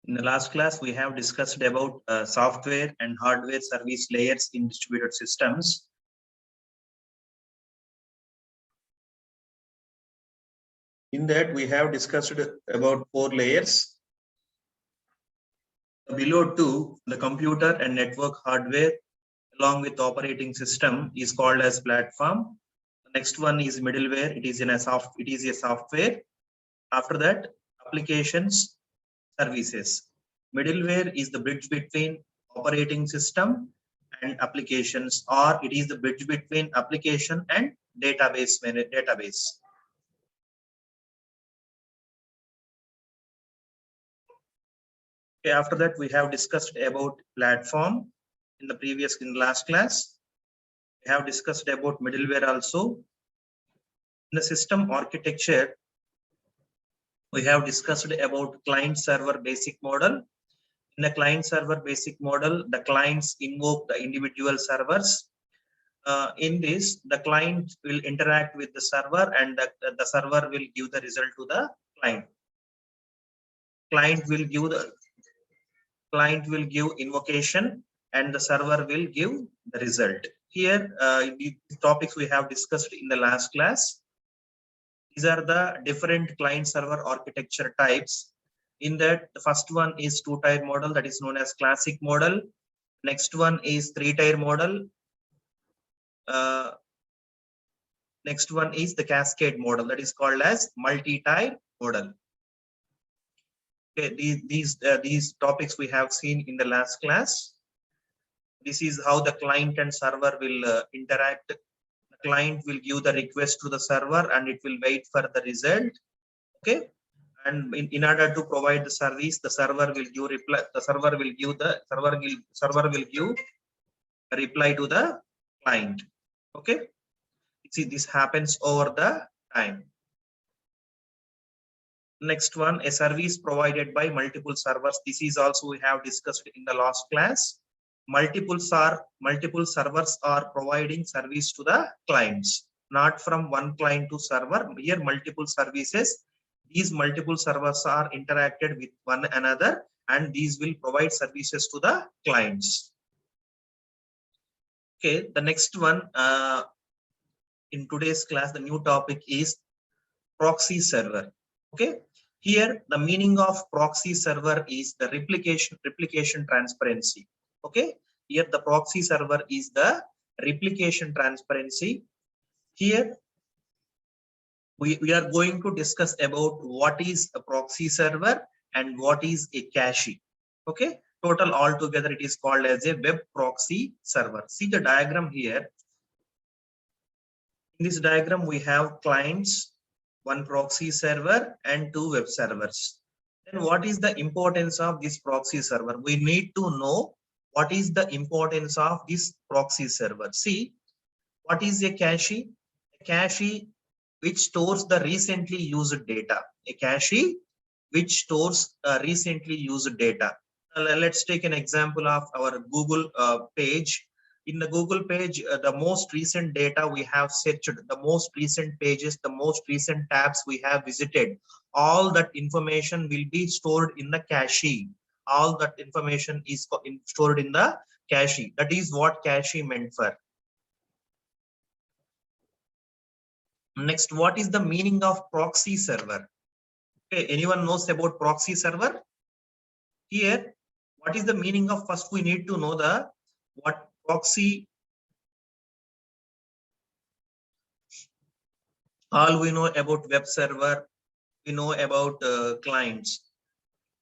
In the last class, we have discussed about software and hardware service layers in distributed systems. In that, we have discussed about 4 layers. Below 2, the computer and network hardware along with operating system is called as platform. The next one is middleware. It is a software. After that, applications, services. Middleware is the bridge between operating system and applications, or it is the bridge between application and database. Okay, after that, we have discussed about platform in the last class. We have discussed about middleware also. In the system architecture, we have discussed about client server basic model. In the client server basic model, the clients invoke the individual servers. In this, the client will interact with the server, and the server will give the result to the client. Client will give invocation, and the server will give the result. Here, the topics we have discussed in the last class. These are the different client server architecture types. In that, the first one is 2-tier model, that is known as classic model. Next one is 3-tier model. Next one is the cascade model, that is called as multi-tier model. Okay, these topics we have seen in the last class. This is how the client and server will interact. The client will give the request to the server, and it will wait for the result. Okay, and in order to provide the service, the server will give reply. The server will give a reply to the client. Okay, see, this happens over the time. Next one, a service provided by multiple servers. This is also we have discussed in the last class. Multiple servers are providing service to the clients, not from one client to server. Here, multiple services. These multiple servers are interacted with one another, and these will provide services to the clients. Okay, the next one in today's class, the new topic is proxy server. Okay, here the meaning of proxy server is the replication transparency. Okay, here the proxy server is the replication transparency. Here we are going to discuss about what is a proxy server and what is a cache. Okay, total altogether it is called as a web proxy server. See the diagram here. In this diagram, we have clients, one proxy server, and 2 web servers. Then what is the importance of this proxy server? We need to know what is the importance of this proxy server. See, what is a cache? A cache which stores the recently used data. A cache which stores recently used data. Let's take an example of our Google page. In the Google page, the most recent data we have searched, the most recent pages, the most recent tabs we have visited, all that information will be stored in the cache. All that information is stored in the cache. That is what cache meant for. Next, what is the meaning of proxy server? Okay, anyone knows about proxy server? Here, what is the meaning of, first we need to know the what proxy. All we know about web server, we know about clients.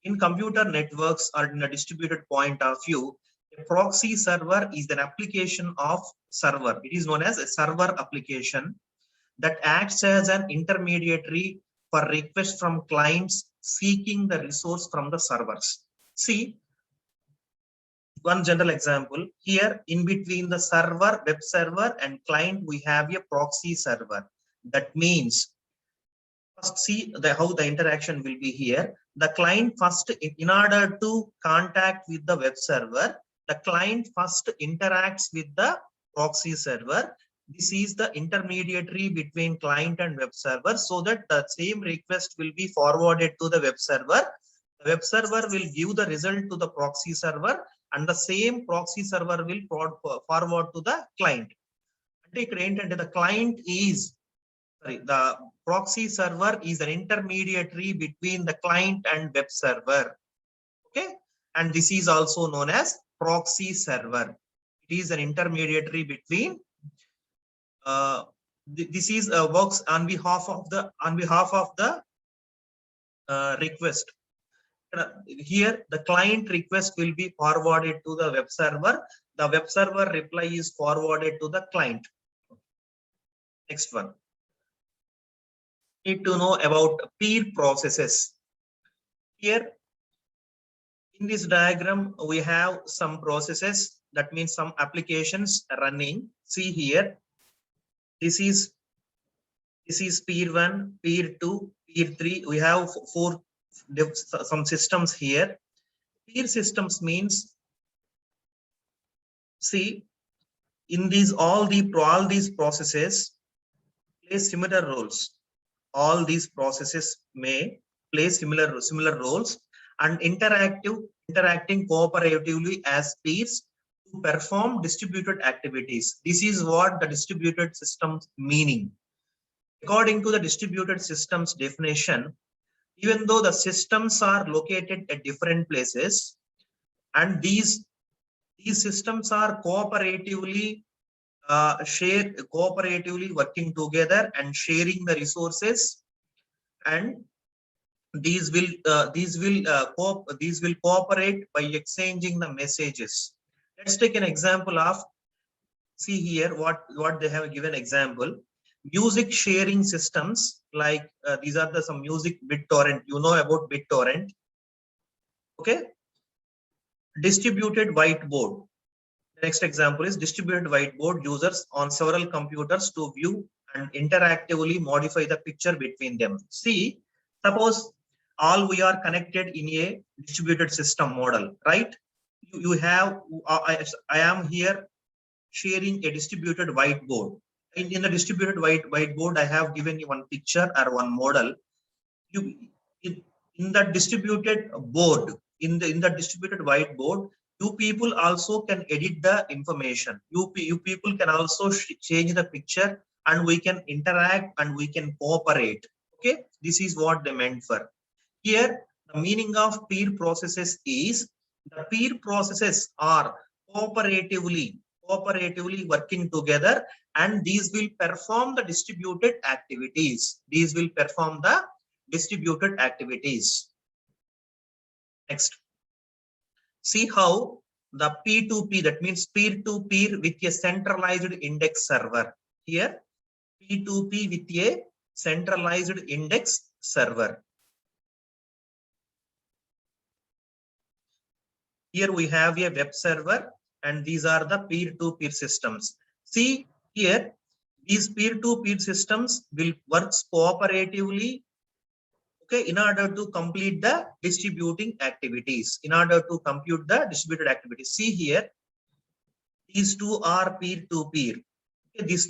In computer networks or in a distributed point of view, a proxy server is an application of server. It is known as a server application that acts as an intermediary for requests from clients seeking the resource from the servers. See, one general example here, in between the server, web server and client, we have a proxy server. That means, first see how the interaction will be here. The client first, in order to contact with the web server, the client first interacts with the proxy server. This is the intermediary between client and web server, so that the same request will be forwarded to the web server. Web server will give the result to the proxy server and the same proxy server will forward to the client. అంటే ఇక్కడ ఏంటంటే the client is the proxy server is an intermediary between the client and web server. Okay, and this is also known as proxy server. It is an intermediary between this is works on behalf of the request. Here the client request will be forwarded to the web server. The web server reply is forwarded to the client. Next one, need to know about peer processes. Here in this diagram we have some processes, that means some applications running. See here, this is peer 1, peer 2, peer 3. We have some systems here. Peer systems means, see, in all these processes play similar roles. All these processes may play similar roles and interacting cooperatively as peers to perform distributed activities. This is what the distributed systems meaning. According to the distributed systems definition, even though the systems are located at different places and these systems are cooperatively working together and sharing the resources, and these will cooperate by exchanging the messages. Let's take an example of, see here what they have given example. Music sharing systems, like these are some music BitTorrent. You know about BitTorrent. Okay, distributed whiteboard. The next example is distributed whiteboard. Users on several computers to view and interactively modify the picture between them. See, suppose all we are connected in a distributed system model, right? You have I am here sharing a distributed whiteboard. In the distributed whiteboard, I have given you one picture or one model. In the distributed board, in the distributed whiteboard, you people also can edit the information. You people can also change the picture, and we can interact and we can cooperate. Okay, this is what they meant for. Here, the meaning of peer processes is the peer processes are cooperatively working together, and these will perform the distributed activities. Next, see how the P2P, that means peer-to-peer with a centralized index server. Here, P2P with a centralized index server. Here we have a web server, and these are the peer-to-peer systems. See here, these peer-to-peer systems will work cooperatively, okay, in order to complete the distributing activities, in order to compute the distributed activities. See here, these two are peer-to-peer. Okay, these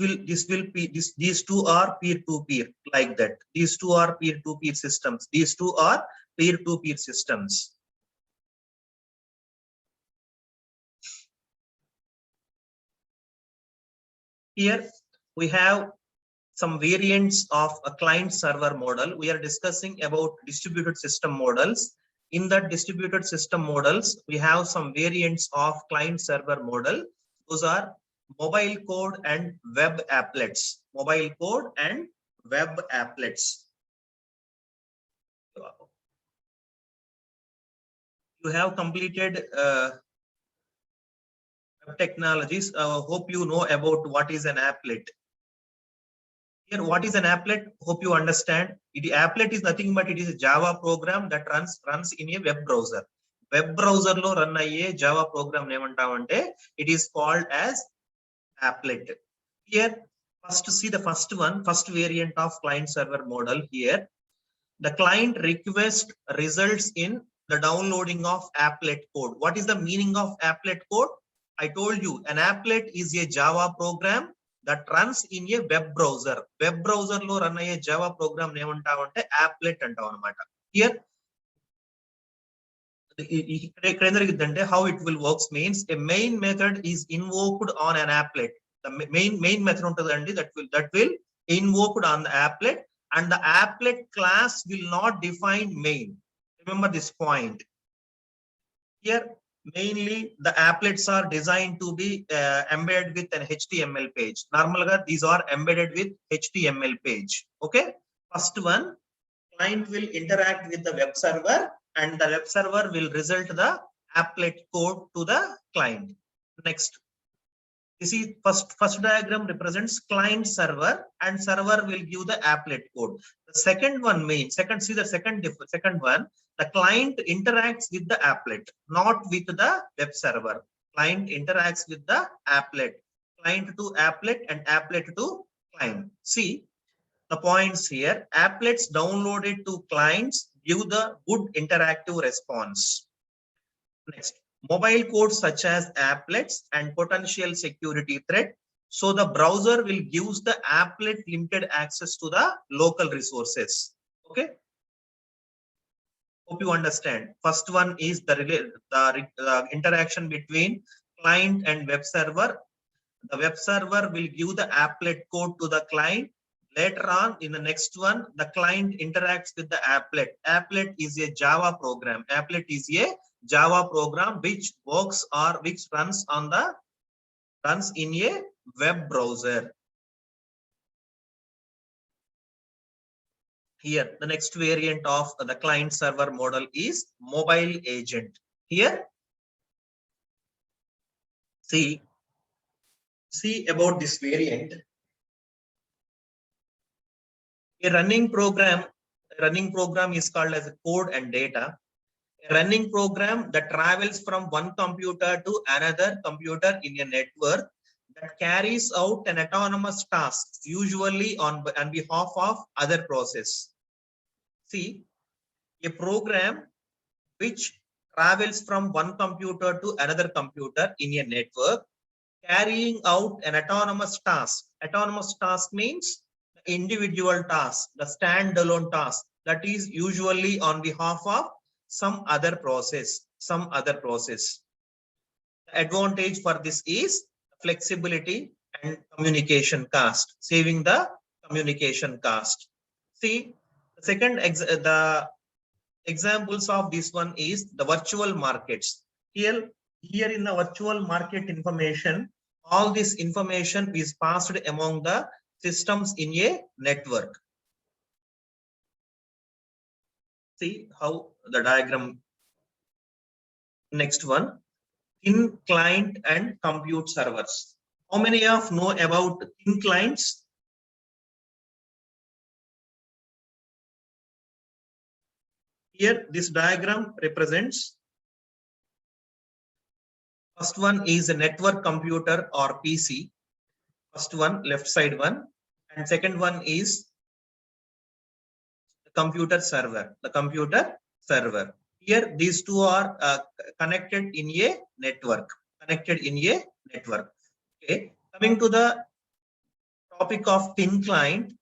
two are peer-to-peer, like that. These two are peer-to-peer systems. These two are peer-to-peer systems. Here we have some variants of a client server model. We are discussing about distributed system models. In the distributed system models, we have some variants of client server model. Those are mobile code and web applets. Mobile code and web applets. You have completed technologies. Hope you know about what is an applet. Here, what is an applet? Hope you understand. Applet is nothing but it is a Java program that runs in a web browser. Web browser lo run ayye Java program nemantavante, it is called as applet. Here, first see the first variant of client server model. Here, the client request results in the downloading of applet code. What is the meaning of applet code? I told you, an applet is a Java program that runs in a web browser. Web browser lo run ayye Java program nemantavante applet antavu anamata. Here, how it will works means a main method is invoked on an applet. The main method untadandi that will invoked on the applet, and the applet class will not define main. Remember this point. Here mainly the applets are designed to be embedded with an HTML page. Normally these are embedded with HTML page. Okay, first one, client will interact with the web server, and the web server will result the applet code to the client. Next, you see first diagram represents client server, and server will give the applet code. The second one means second one, the client interacts with the applet, not with the web server. Client interacts with the applet, client to applet and applet to client. See the points here. Applets downloaded to clients give the good interactive response. Next, mobile codes such as applets and potential security threat. So the browser will give the applet limited access to the local resources. Okay, hope you understand. First one is the interaction between client and web server. The web server will give the applet code to the client. Later on, in the next one, the client interacts with the applet. Applet is a Java program. Applet is a Java program which works or which runs in a web browser. Here, the next variant of the client server model is mobile agent. Here, see about this variant. A running program is called as a code and data. A running program that travels from one computer to another computer in a network, that carries out an autonomous task, usually on behalf of other process. See, a program which travels from one computer to another computer in a network, carrying out an autonomous task. Autonomous task means individual task, the standalone task, that is usually on behalf of some other process. The advantage for this is flexibility and communication cost, saving the communication cost. See, the examples of this one is the virtual markets. Here in the virtual market information, all this information is passed among the systems in a network. See how the diagram. Next one, thin client and compute servers. How many of know about thin clients? Here this diagram represents, first one is a network computer or PC. First one, left side one, and second one is the computer server. Here these two are connected in a network. Okay, coming to the topic of thin client.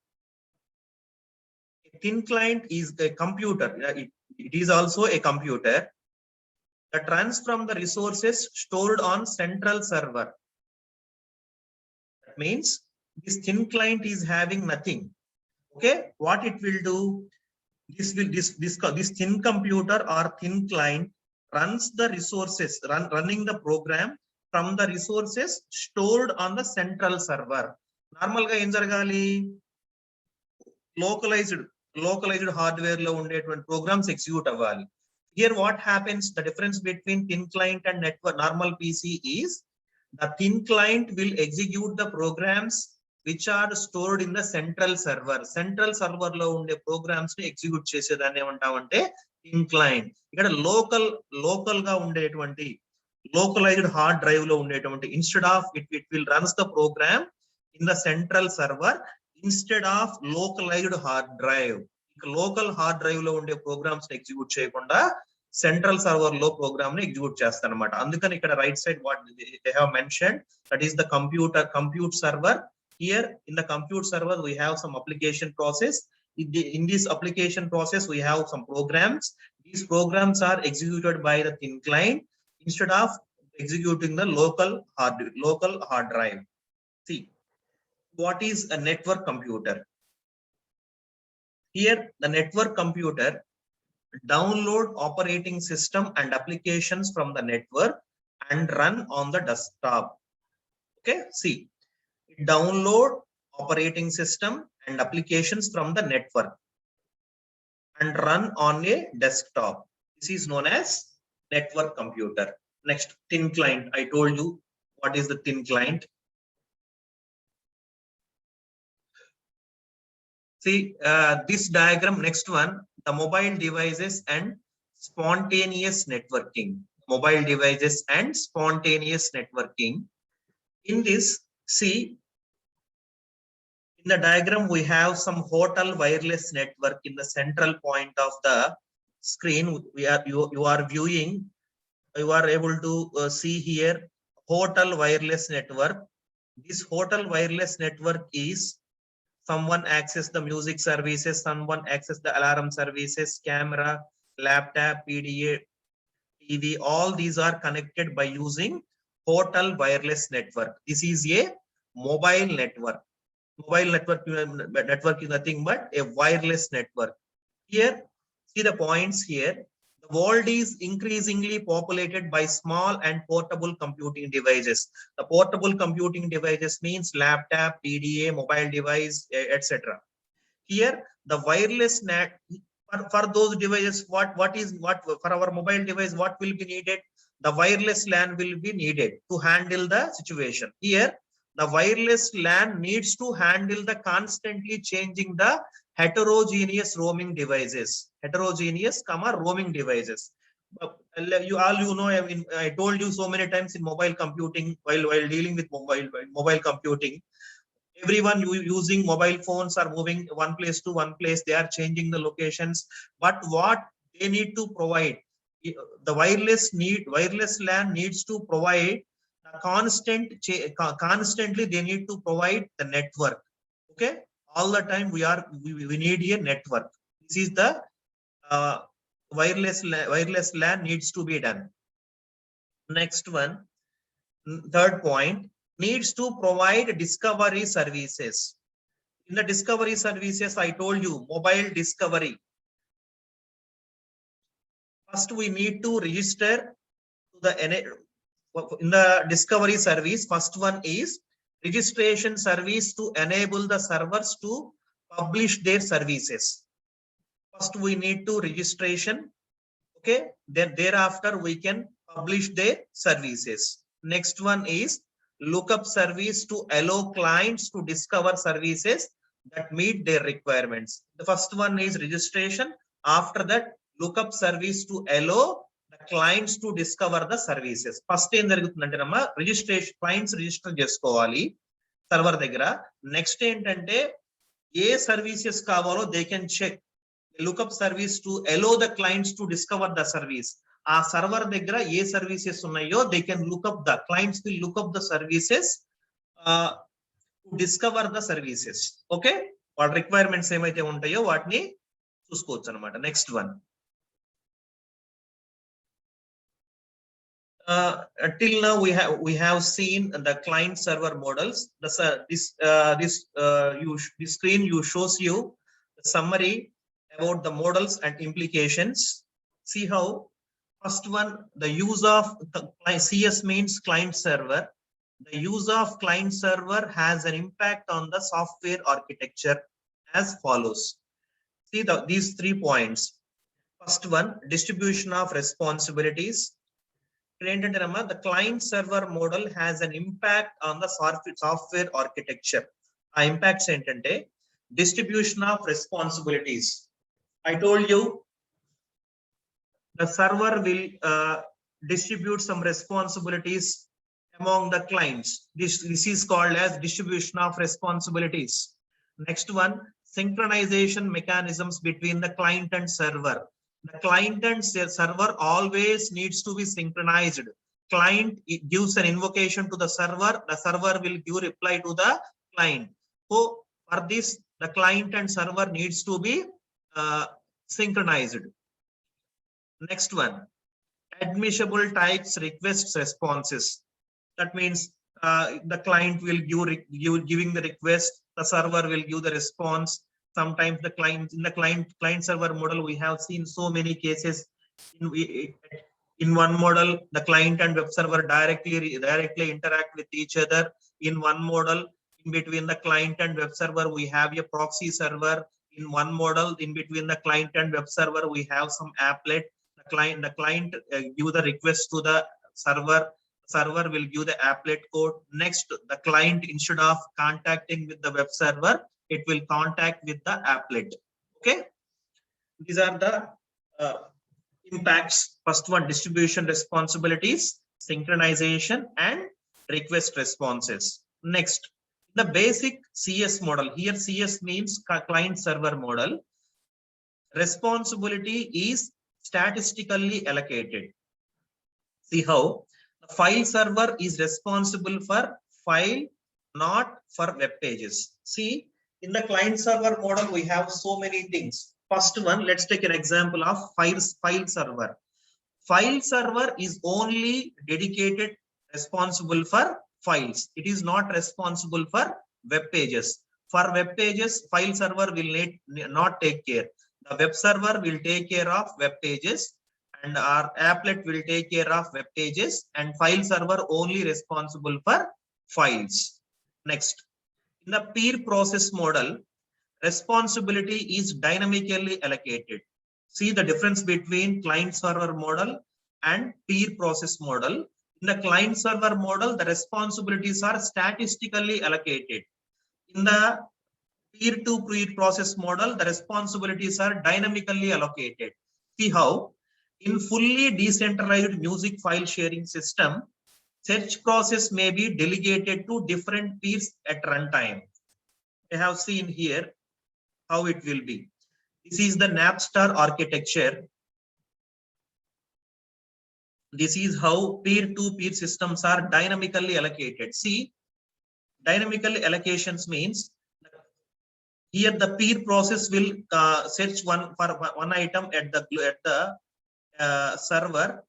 A thin client is a computer. It is also a computer that runs from the resources stored on central server. That means this thin client is having nothing. Okay, what it will do? This thin computer or thin client runs the resources, running the program from the resources stored on the central server. Normal ga em jaragali, localized hardware lo ఉండేటువంటి programs execute అవ్వాలి. Here what happens, the difference between thin client and network normal PC is the thin client will execute the programs which are stored in the central server. Central server lo unde programs ni execute చేసేదాన్ని ఏమంటామంటే thin client. ఇక్కడ local గా ఉండేటువంటి localized hard drive lo ఉండేటువంటి, instead of it will runs the program in the central server instead of localized hard drive. Local hard drive లో ఉండే programs ని execute చేయకుండా central server లో program ని execute చేస్తారన్నమాట. అందుకని ఇక్కడ right side what they have mentioned, that is the compute server. Here in the compute server we have some application process, in this application process, we have some programs. These programs are executed by the thin client instead of executing the local hard drive. See, what is a network computer? Here, the network computer download operating system and applications from the network and run on the desktop. Okay, see, download operating system and applications from the network and run on a desktop. This is known as network computer. Next, thin client. I told you what is the thin client. See, this diagram, next one, the mobile devices and spontaneous networking. Mobile devices and spontaneous networking. In this, see, in the diagram, we have some hotel wireless network in the central point of the screen. You are viewing, you are able to see here hotel wireless network. This hotel wireless network is someone access the music services, someone access the alarm services, camera, laptop, PDA, TV, all these are connected by using hotel wireless network. This is a mobile network. Mobile network is nothing but a wireless network. Here, see the points here. The world is increasingly populated by small and portable computing devices. The portable computing devices means laptop, PDA, mobile device, etc. Here, the wireless net for those devices, what for our mobile device, what will be needed? The wireless LAN will be needed to handle the situation. Here, the wireless LAN needs to handle the constantly changing the heterogeneous roaming devices. Heterogeneous, roaming devices. You know, I told you so many times in mobile computing, while dealing with mobile computing, everyone using mobile phones are moving one place to one place. They are changing the locations. But what they need to provide, the wireless LAN needs to provide constantly they need to provide the network. Okay, all the time we need a network. This is the wireless LAN needs to be done. Next one, third point, needs to provide discovery services. In the discovery services, I told you mobile discovery. First, we need to register to the in the discovery service. First one is registration service to enable the servers to publish their services. First, we need to registration. Okay, then thereafter we can publish their services. Next one is lookup service to allow clients to discover services that meet their requirements. The first one is registration. After that, lookup service to allow the clients to discover the services. First em jarugutundante namma registration, clients register chesukovali server దగ్గర. Next ఏంటంటే ఏ services కావాలో they can check lookup service to allow the clients to discover the service. ఆ server దగ్గర ఏ services ఉన్నాయో they can look up, the clients will look up the services to discover the services. Okay, వాళ్ళ requirements ఏమైతే ఉంటాయో వాటిని చూసుకోవచ్చు అన్నమాట. Next one, till now we have seen the client server models. This screen shows you the summary about the models and implications. See how first one, the use of CS means client server. The use of client server has an impact on the software architecture as follows. See these 3 points. First one, distribution of responsibilities. The client server model has an impact on the software architecture. Our impacts entante distribution of responsibilities. I told you the server will distribute some responsibilities among the clients. This is called as distribution of responsibilities. Next one, synchronization mechanisms between the client and server. The client and server always needs to be synchronized. Client gives an invocation to the server will give reply to the client. So for this, the client and server needs to be synchronized. Next one, admissible types requests responses. That means the client will giving the request, the server will give the response. Sometimes the client in the client server model, we have seen so many cases. In one model, the client and web server directly interact with each other. In one model, in between the client and web server, we have a proxy server. In one model, in between the client and web server, we have some applet. The client give the request to the server. Server will give the applet code. Next, the client, instead of contacting with the web server, it will contact with the applet. Okay, these are the impacts. First one, distribution responsibilities, synchronization, and request responses. Next, the basic CS model. Here CS means client server model. Responsibility is statistically allocated. See how the file server is responsible for file, not for web pages. See, in the client server model, we have so many things. First one, let's take an example of file server. File server is only dedicated, responsible for files. It is not responsible for web pages. For web pages, file server will not take care. The web server will take care of web pages, and our applet will take care of web pages, and file server only responsible for files. Next, in the peer process model, responsibility is dynamically allocated. See the difference between client server model and peer process model. In the client server model, the responsibilities are statistically allocated. In the peer-to-peer process model, the responsibilities are dynamically allocated. See how in fully decentralized music file sharing system, search process may be delegated to different peers at runtime. I have seen here how it will be. This is the Napster architecture. This is how peer-to-peer systems are dynamically allocated. See, dynamical allocations means here the peer process will search one item at the server.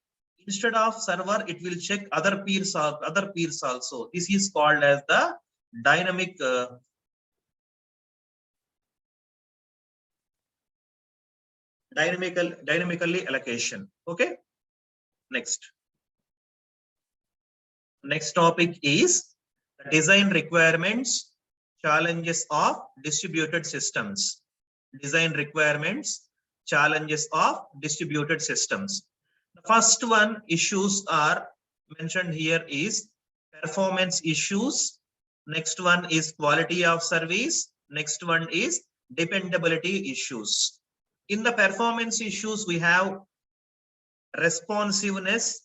Instead of server, it will check other peers also. This is called as the dynamically allocation. Okay, next topic is the design requirements, challenges of distributed systems. Design requirements, challenges of distributed systems. The first one issues are mentioned here is performance issues. Next one is quality of service. Next one is dependability issues. In the performance issues, we have responsiveness.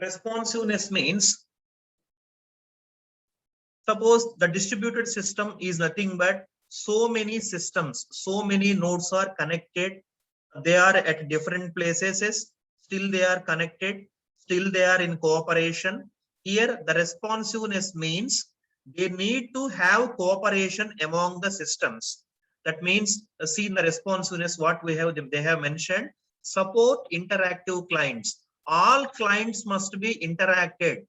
Responsiveness means, suppose the distributed system is nothing but so many systems, so many nodes are connected. They are at different places, still they are connected, still they are in cooperation. Here the responsiveness means they need to have cooperation among the systems. That means, see in the responsiveness what we have, they have mentioned, support interactive clients. All clients must be interacted.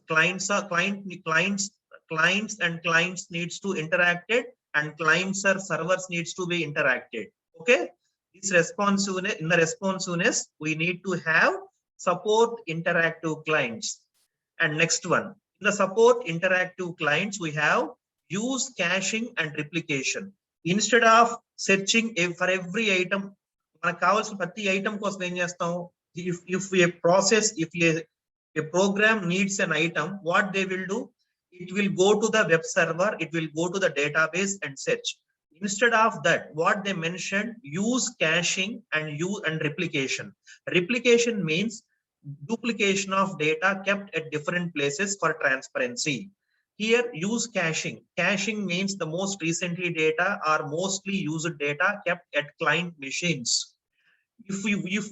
Clients and clients needs to interacted, and clients or servers needs to be interacted. Okay, this responsiveness, in the responsiveness we need to have support interactive clients. And next one, in the support interactive clients, we have use caching and replication. Instead of searching for every item, item if a process, if a program needs an item, what they will do, it will go to the web server, it will go to the database and search. Instead of that, what they mentioned, use caching and replication. Replication means duplication of data kept at different places for transparency. Here, use caching. Caching means the most recently data or mostly used data kept at client machines. If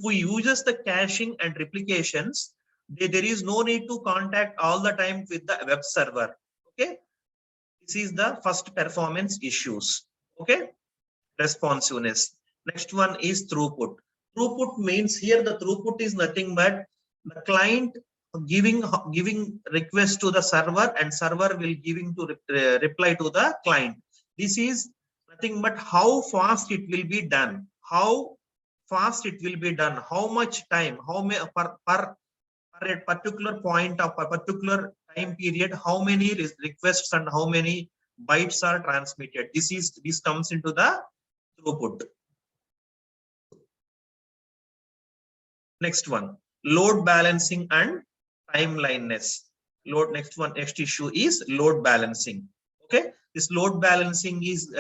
we uses the caching and replications, There is no need to contact all the time with the web server. Okay, this is the first performance issues. Okay, responsiveness. Next one is throughput. Throughput means here the throughput is nothing but the client giving request to the server and server will giving to reply to the client. This is nothing but how fast it will be done, how fast it will be done, how much time, how many per a particular point of a particular time period, how many requests and how many bytes are transmitted. This comes into the throughput. Next one, load balancing and timeliness. Next issue is load balancing. Okay, this load balancing is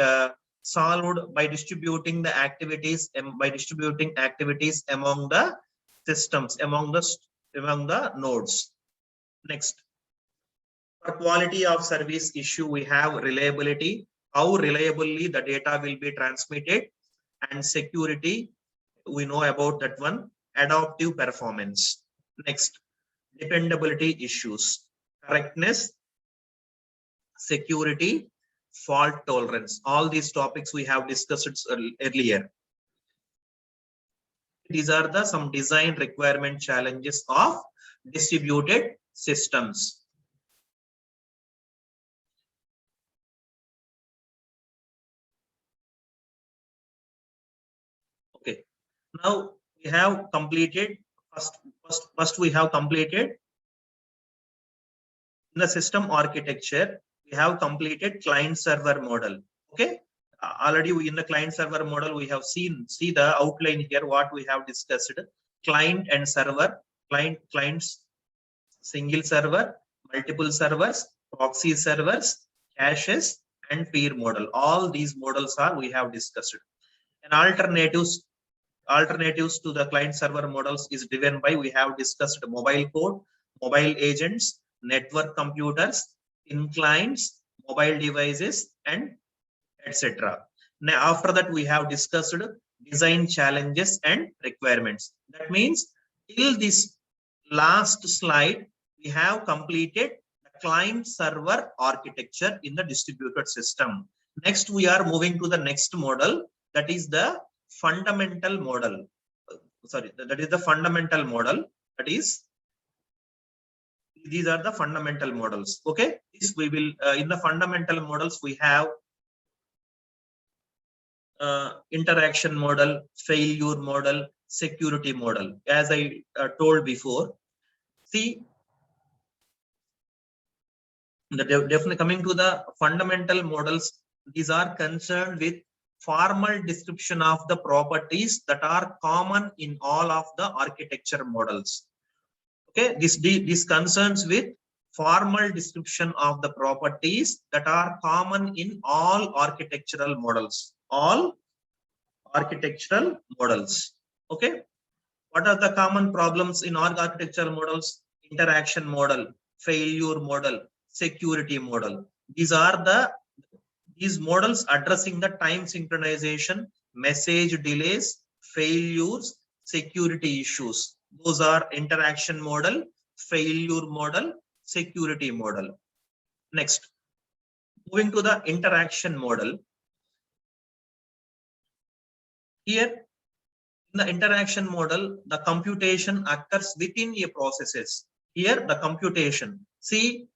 solved by distributing the activities among the systems, among the nodes. Next, for quality of service issue, we have reliability, how reliably the data will be transmitted, and security, we know about that one, adaptive performance. Next, dependability issues, correctness, security, fault tolerance. All these topics we have discussed earlier. These are the some design requirement challenges of distributed systems. Okay, now we have completed first we have completed in the system architecture. We have completed client server model. Okay, already in the client server model we have see the outline here, what we have discussed: client and server, clients, single server, multiple servers, proxy servers, caches, and peer model. All these models are we have discussed. And alternatives to the client server models is driven by, we have discussed mobile code, mobile agents, network computers, in clients, mobile devices, and etc. Now after that we have discussed design challenges and requirements. That means till this last slide we have completed the client server architecture in the distributed system. Next we are moving to the next model, that is the fundamental model. That is the fundamental model. That is, these are the fundamental models. Okay, this we will in the fundamental models we have interaction model, failure model, security model. As I told before, see, definitely coming to the fundamental models, these are concerned with formal description of the properties that are common in all of the architecture models. Okay, this concerns with formal description of the properties that are common in all architectural models. All architectural models. Okay, what are the common problems in all architectural models? Interaction model, failure model, security model. These models addressing the time synchronization, message delays, failures, security issues. Those are interaction model, failure model, security model. Next, moving to the interaction model. Here, in the interaction model, the computation occurs within a processes. Here, the computation. See,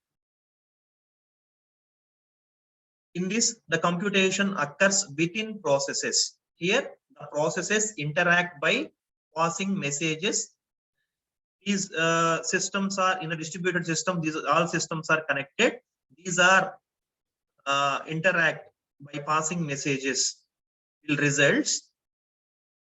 in this, the computation occurs within processes. Here, the processes interact by passing messages. These systems are in a distributed system. These all systems are connected. These are interact by passing messages. Will results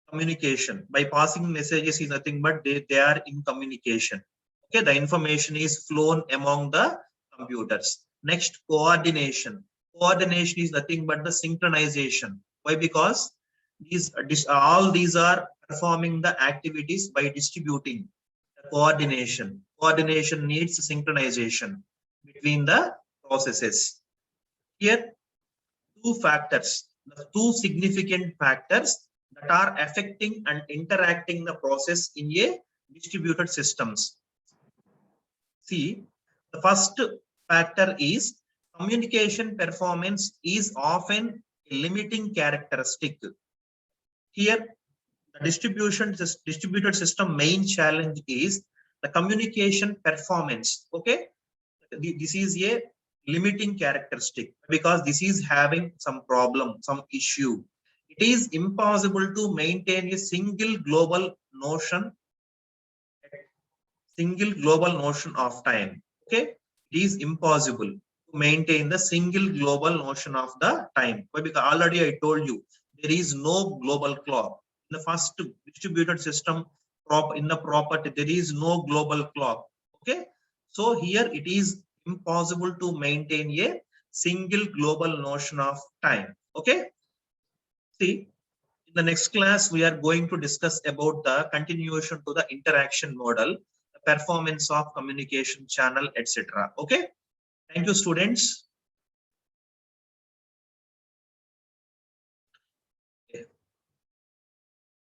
communication. By passing messages is nothing but they are in communication. Okay, the information is flown among the computers. Next, coordination. Coordination is nothing but the synchronization. Why? Because all these are performing the activities by distributing. The coordination. Coordination needs synchronization between the processes. Here, two factors, the two significant factors that are affecting and interacting the process in a distributed systems. See, the first factor is communication performance is often a limiting characteristic. Here, the distributed system main challenge is the communication performance. Okay, this is a limiting characteristic because this is having some problem, some issue. It is impossible to maintain a single global notion of time. Okay, it is impossible to maintain the single global notion of the time. Why? Because already I told you there is no global clock. In the first distributed system, in the property, there is no global clock. Okay, so here it is impossible to maintain a single global notion of time. Okay, see, in the next class, we are going to discuss about the continuation to the interaction model, the performance of communication channel, etc. Okay. Thank you, students.